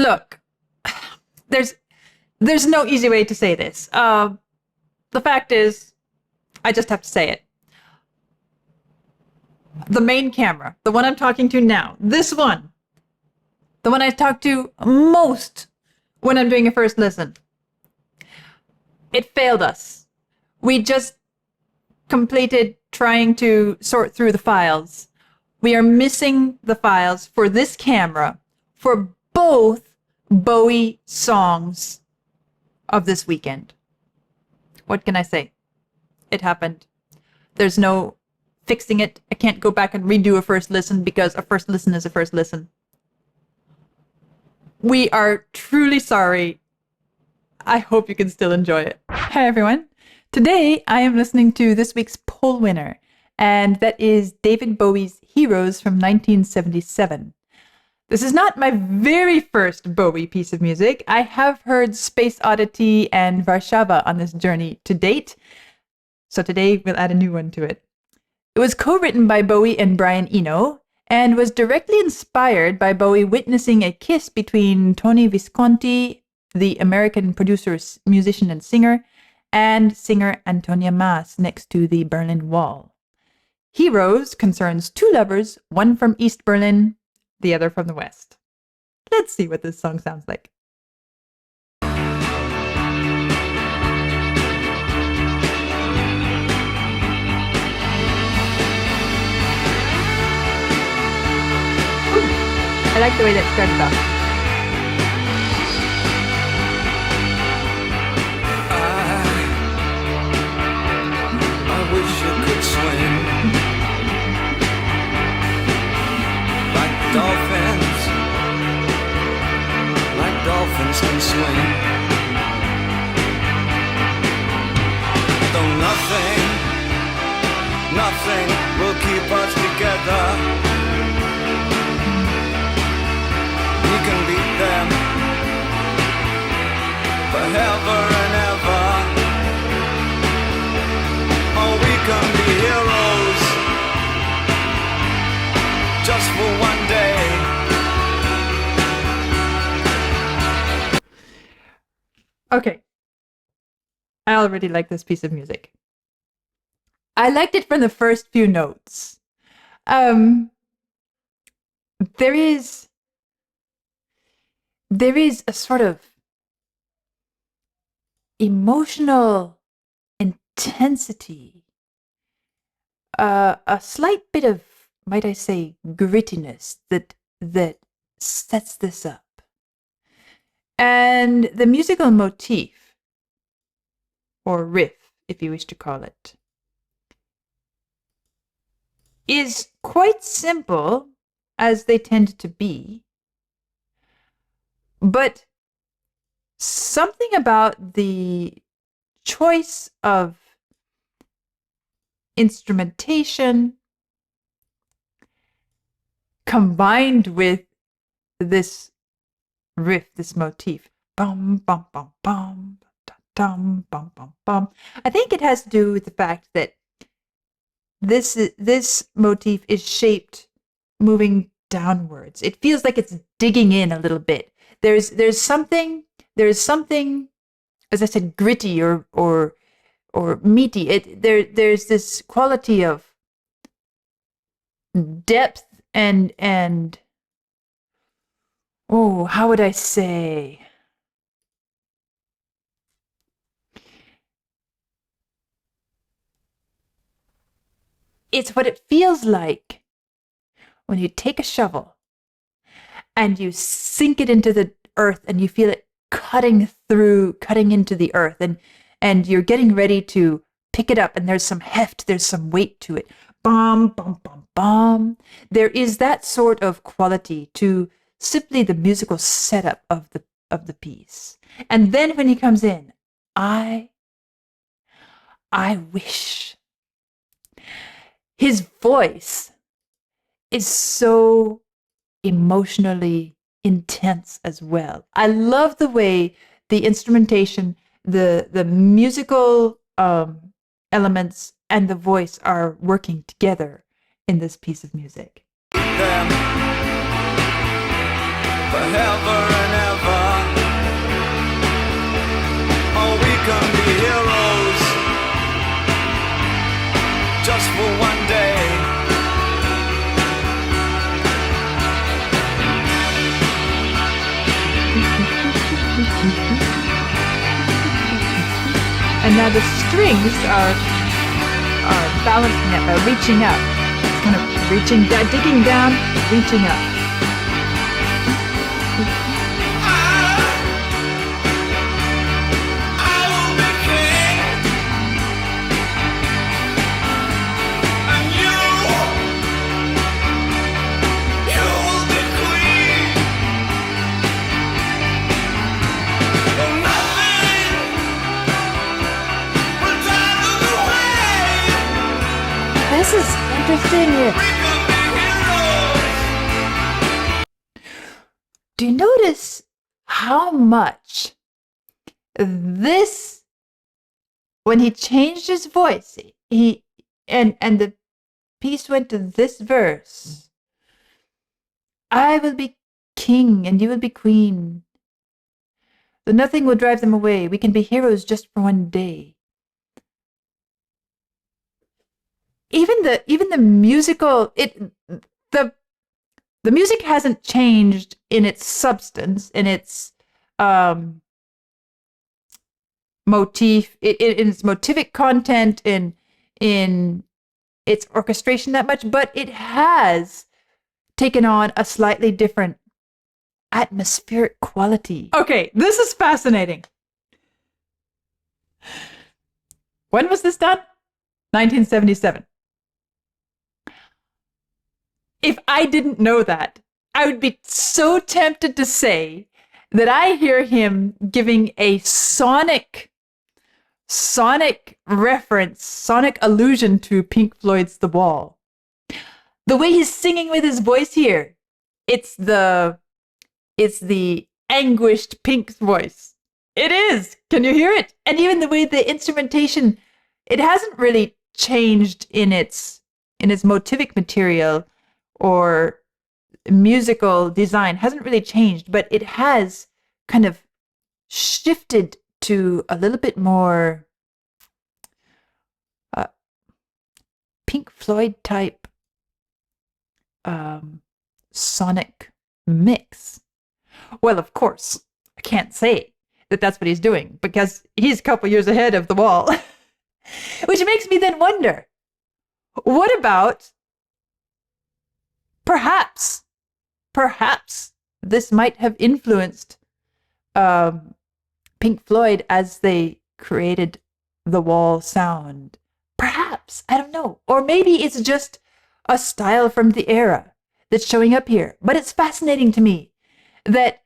Look, there's no easy way to say this. The fact is, I just have to say it. The main camera, the one I'm talking to now, this one, the one I talk to most when I'm doing a first listen, it failed us. We just completed trying to sort through the files. We are missing the files for this camera for both Bowie songs of this weekend. What can I say? It happened. There's no fixing it. I can't go back and redo a first listen because a first listen is a first listen. We are truly sorry. I hope you can still enjoy it. Hi everyone. Today I am listening to this week's poll winner, and that is David Bowie's Heroes from 1977. This is not my very first Bowie piece of music. I have heard Space Oddity and Warszava on this journey to date, so today we'll add a new one to it. It was co-written by Bowie and Brian Eno, and was directly inspired by Bowie witnessing a kiss between Tony Visconti, the American producer, musician, and singer, and singer Antonia Maas next to the Berlin Wall. Heroes concerns two lovers, one from East Berlin, the other from the West. Let's see what this song sounds like. I like the way that started off. I wish you could swim like dolphins can swim. Though nothing will keep us together. We can beat them forever and ever. Oh, we can be heroes just for one day. Okay. I already like this piece of music. I liked it from the first few notes. There is a sort of emotional intensity, a slight bit of, might I say, grittiness that sets this up. And the musical motif, or riff, if you wish to call it, is quite simple, as they tend to be. But something about the choice of instrumentation combined with this riff, this motif, bum bum bum bum dum bum bum bum. I think it has to do with the fact that this motif is shaped moving downwards. It feels like it's digging in a little bit. There's something, as I said, gritty or meaty. There's this quality of depth and oh, how would I say? It's what it feels like when you take a shovel and you sink it into the earth and you feel it cutting into the earth, and you're getting ready to pick it up, and there's some heft, there's some weight to it. Bum, bum, bum, bum. There is that sort of quality to simply the musical setup of the piece. And then when he comes in, I wish. His voice is so emotionally intense as well. I love the way the instrumentation, the musical elements and the voice are working together in this piece of music. Them forever and ever. And now the strings are balancing it by reaching up. It's kind of reaching down, digging down, reaching up. This is interesting here. Do you notice how much this, when he changed his voice, and the piece went to this verse, I will be king and you will be queen. Though nothing will drive them away, we can be heroes just for one day. Even the musical, the music hasn't changed in its substance, in its motif, in its motivic content, in its orchestration that much, but it has taken on a slightly different atmospheric quality. Okay, this is fascinating. When was this done? 1977. If I didn't know that, I would be so tempted to say that I hear him giving a sonic reference, sonic allusion to Pink Floyd's The Wall. The way he's singing with his voice here, it's the anguished Pink's voice. It is. Can you hear it? And even the way the instrumentation, it hasn't really changed in its motivic material or musical design, hasn't really changed, but it has kind of shifted to a little bit more Pink Floyd type sonic mix. Well, of course, I can't say that that's what he's doing because he's a couple years ahead of The Wall. Which makes me then wonder, what about perhaps this might have influenced Pink Floyd as they created the Wall sound? Perhaps, I don't know. Or maybe it's just a style from the era that's showing up here. But it's fascinating to me that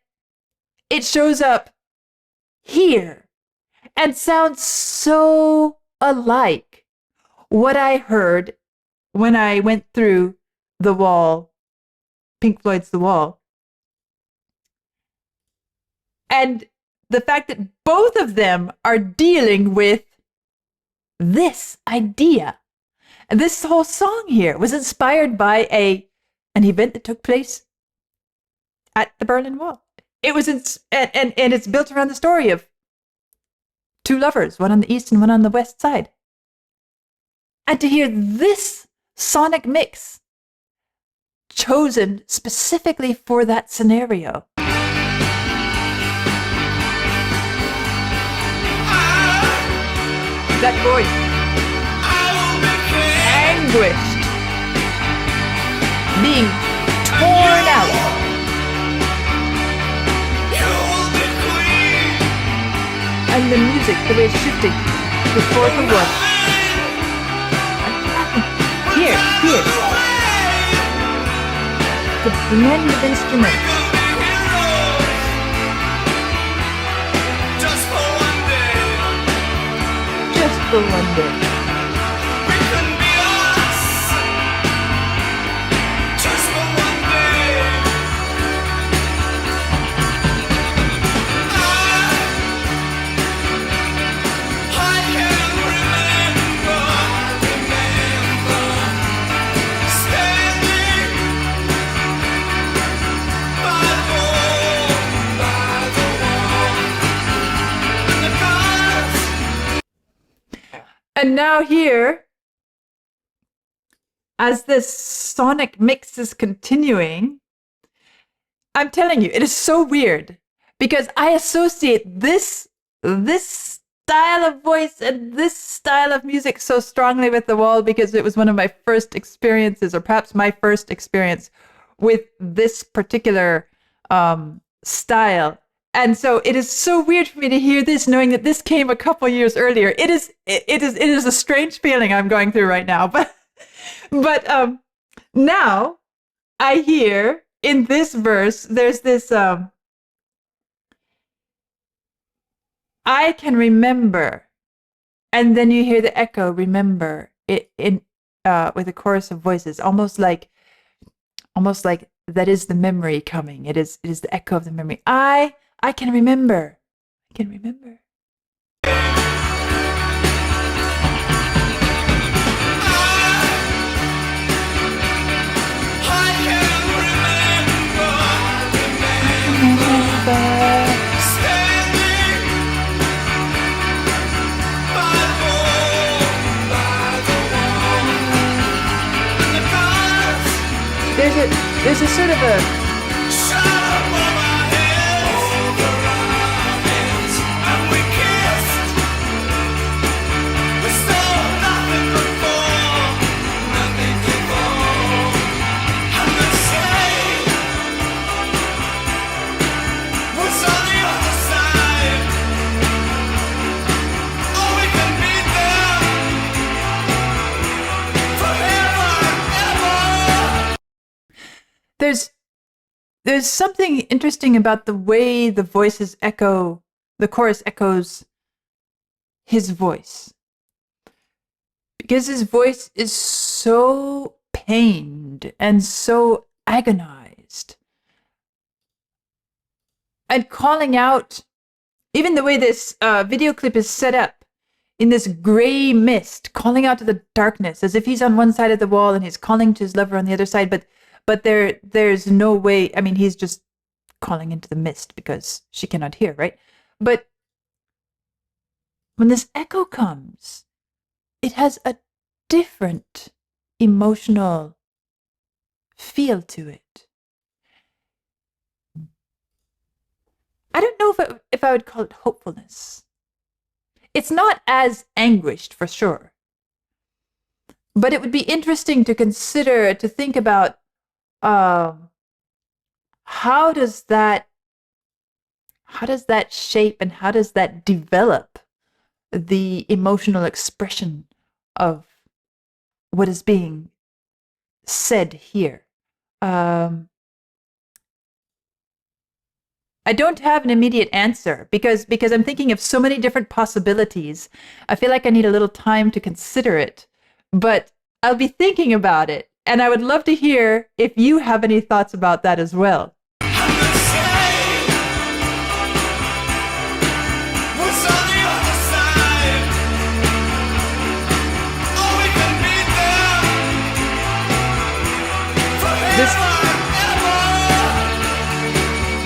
it shows up here and sounds so alike what I heard when I went through The Wall, Pink Floyd's The Wall. And the fact that both of them are dealing with this idea. And this whole song here was inspired by an event that took place at the Berlin Wall. It was, and it's built around the story of two lovers, one on the east and one on the west side. And to hear this sonic mix chosen specifically for that scenario. That voice, anguished, being torn out. And the music, the way it's shifting, the fourth and one. Here. The blend of instruments. Just for one day. We can be us. Just for one day. I can remember standing by the wall, and the cars. And now here, as this sonic mix is continuing, I'm telling you, it is so weird because I associate this style of voice and this style of music so strongly with The Wall because it was one of my first experiences, or perhaps my first experience with this particular style. And so it is so weird for me to hear this, knowing that this came a couple years earlier. It is a strange feeling I'm going through right now. But now I hear in this verse, there's this. I can remember, and then you hear the echo. Remember it in with a chorus of voices, almost like that is the memory coming. It is the echo of the memory. I can remember. I can remember. There's a sort of a there's something interesting about the way the voices echo, the chorus echoes his voice. Because his voice is so pained and so agonized. And calling out, even the way this video clip is set up, in this gray mist, calling out to the darkness, as if he's on one side of the wall and he's calling to his lover on the other side, but there's no way. I mean, he's just calling into the mist because she cannot hear, right? But when this echo comes, it has a different emotional feel to it. I don't know if I would call it hopefulness. It's not as anguished, for sure. But it would be interesting to consider, to think about how does that shape and how does that develop the emotional expression of what is being said here. I don't have an immediate answer because I'm thinking of so many different possibilities. I feel like I need a little time to consider it, but I'll be thinking about it, and I would love to hear if you have any thoughts about that as well.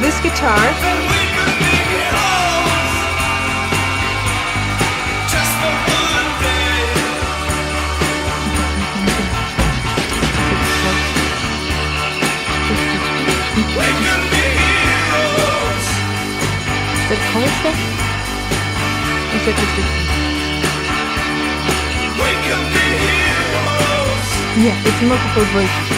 This guitar Is it color stuff? Or is it just yeah, it's multiple voices.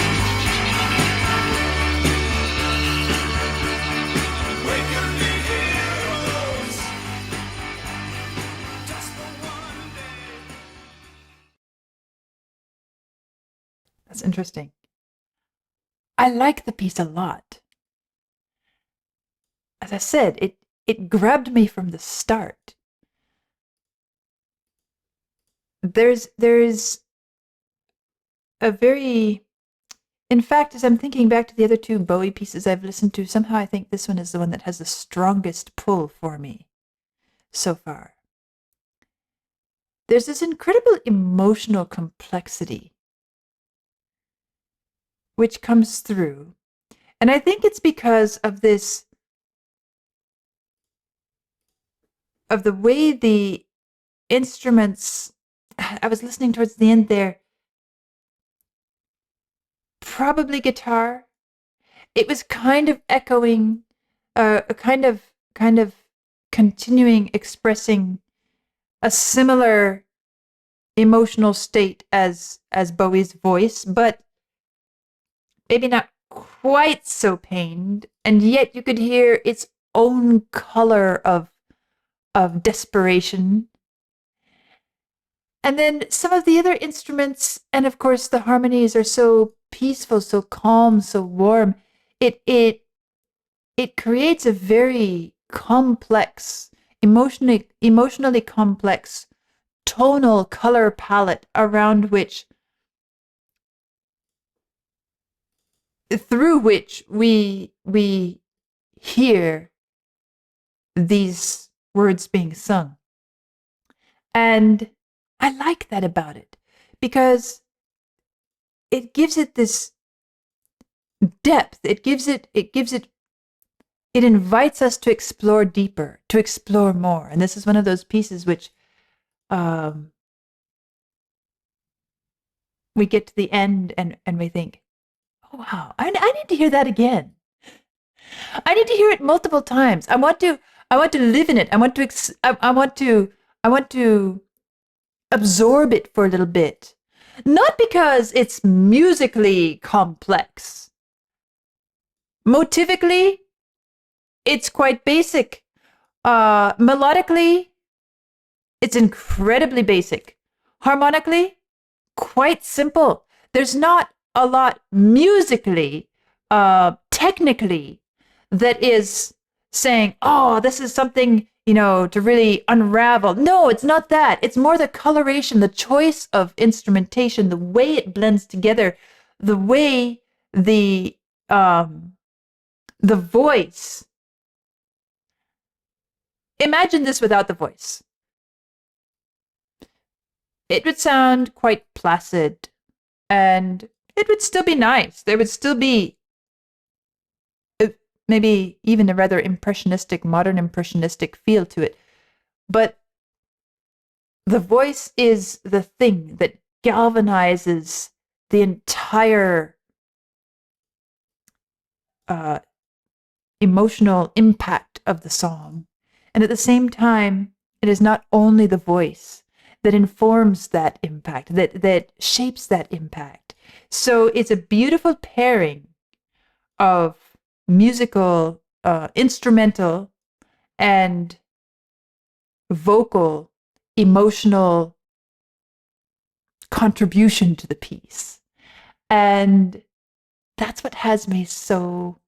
That's interesting. I like the piece a lot. As I said, it grabbed me from the start. There's a very, in fact, as I'm thinking back to the other two Bowie pieces I've listened to, somehow I think this one is the one that has the strongest pull for me so far. There's this incredible emotional complexity which comes through. And I think it's because of this, of the way the instruments, I was listening towards the end there, probably guitar. It was kind of echoing, a kind of continuing expressing a similar emotional state as Bowie's voice, but maybe not quite so pained, and yet you could hear its own color of desperation. And then some of the other instruments, and of course the harmonies, are so peaceful, so calm, so warm. It creates a very complex, emotionally complex tonal color palette around which, through which we hear these words being sung. And I like that about it because it gives it this depth. It invites us to explore deeper, to explore more. And this is one of those pieces which we get to the end and we think, oh, wow, I need to hear that again. I need to hear it multiple times. I want to live in it. I want to absorb it for a little bit. Not because it's musically complex. Motivically, it's quite basic. Melodically, it's incredibly basic. Harmonically, quite simple. There's not a lot musically, technically, that is saying, oh, this is something, to really unravel. No, it's not that. It's more the coloration, the choice of instrumentation, the way it blends together, the way the voice. Imagine this without the voice. It would sound quite placid, and it would still be nice. There would still be maybe even a rather modern impressionistic feel to it. But the voice is the thing that galvanizes the entire emotional impact of the song. And at the same time, it is not only the voice that informs that impact, that shapes that impact. So it's a beautiful pairing of musical, instrumental, and vocal, emotional contribution to the piece. And that's what has me so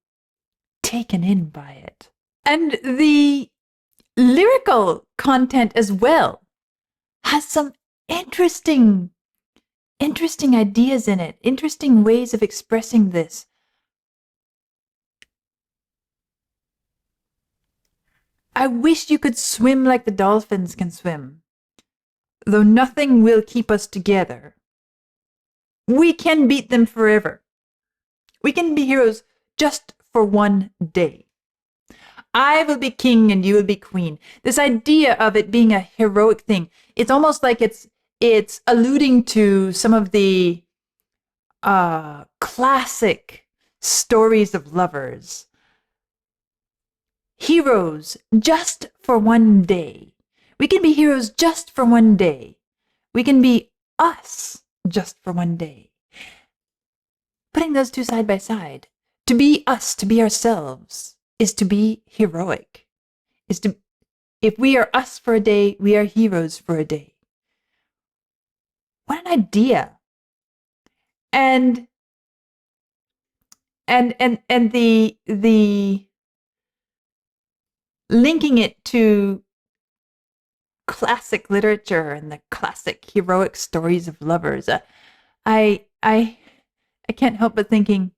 taken in by it. And the lyrical content as well has some interesting ideas in it, interesting ways of expressing this. I wish you could swim like the dolphins can swim, though nothing will keep us together. We can beat them forever. We can be heroes just for one day. I will be king and you will be queen. This idea of it being a heroic thing, it's almost like it's alluding to some of the classic stories of lovers. Heroes just for one day. We can be heroes just for one day. We can be us just for one day. Putting those two side by side, to be us, to be ourselves, is to be heroic. If we are us for a day, we are heroes for a day. What an idea. And the linking it to classic literature and the classic heroic stories of lovers, I can't help but thinking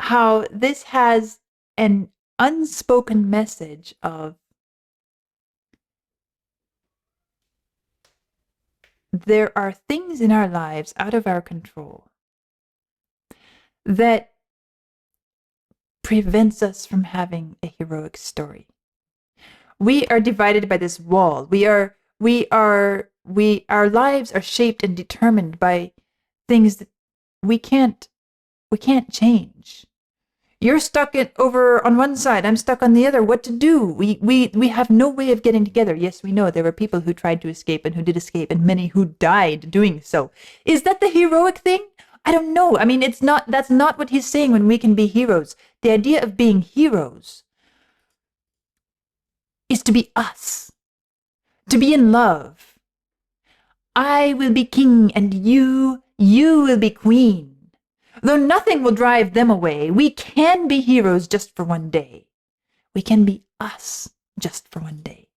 how this has an unspoken message of there are things in our lives out of our control that prevents us from having a heroic story. We are divided by this wall. Our lives are shaped and determined by things that we can't change. You're stuck over on one side, I'm stuck on the other. What to do? We have no way of getting together. Yes, we know there were people who tried to escape and who did escape, and many who died doing so. Is that the heroic thing? I don't know. I mean, that's not what he's saying when we can be heroes. The idea of being heroes is to be us, to be in love. I will be king and you will be queen. Though nothing will drive them away, we can be heroes just for one day. We can be us just for one day.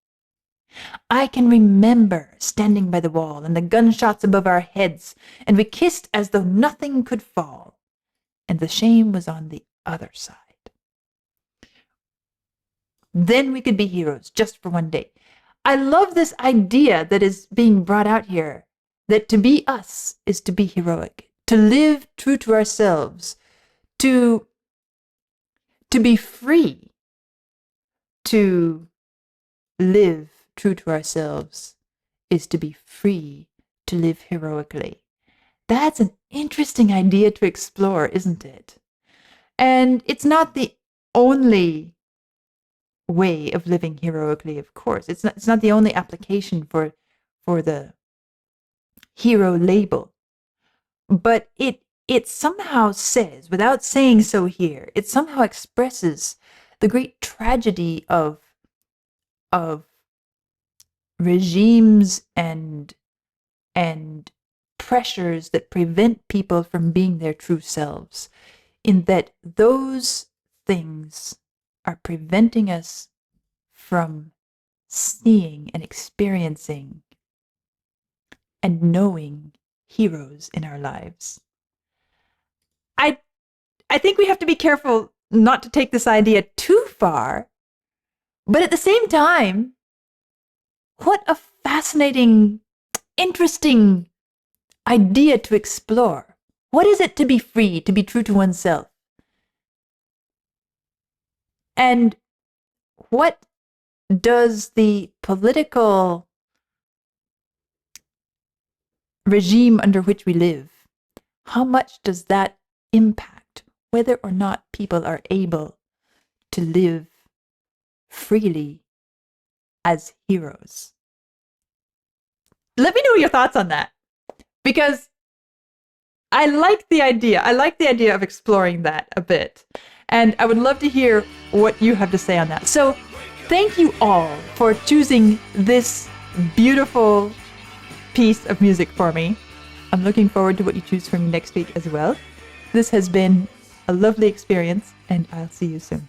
I can remember standing by the wall and the gunshots above our heads, and we kissed as though nothing could fall, and the shame was on the other side. Then we could be heroes just for one day. I love this idea that is being brought out here, that to be us is to be heroic. To live true to ourselves, to be free, to live true to ourselves is to be free to live heroically. That's an interesting idea to explore, isn't it? And it's not the only way of living heroically, of course. It's not the only application for the hero label. But it somehow says, without saying so here, it somehow expresses the great tragedy of regimes and pressures that prevent people from being their true selves, in that those things are preventing us from seeing and experiencing and knowing heroes in our lives. I think we have to be careful not to take this idea too far, but at the same time, what a fascinating, interesting idea to explore. What is it to be free, to be true to oneself? And what does the political regime under which we live, how much does that impact whether or not people are able to live freely as heroes? Let me know your thoughts on that, because I like the idea. I like the idea of exploring that a bit, and I would love to hear what you have to say on that. So thank you all for choosing this beautiful piece of music for me. I'm looking forward to what you choose for me next week as well. This has been a lovely experience, and I'll see you soon.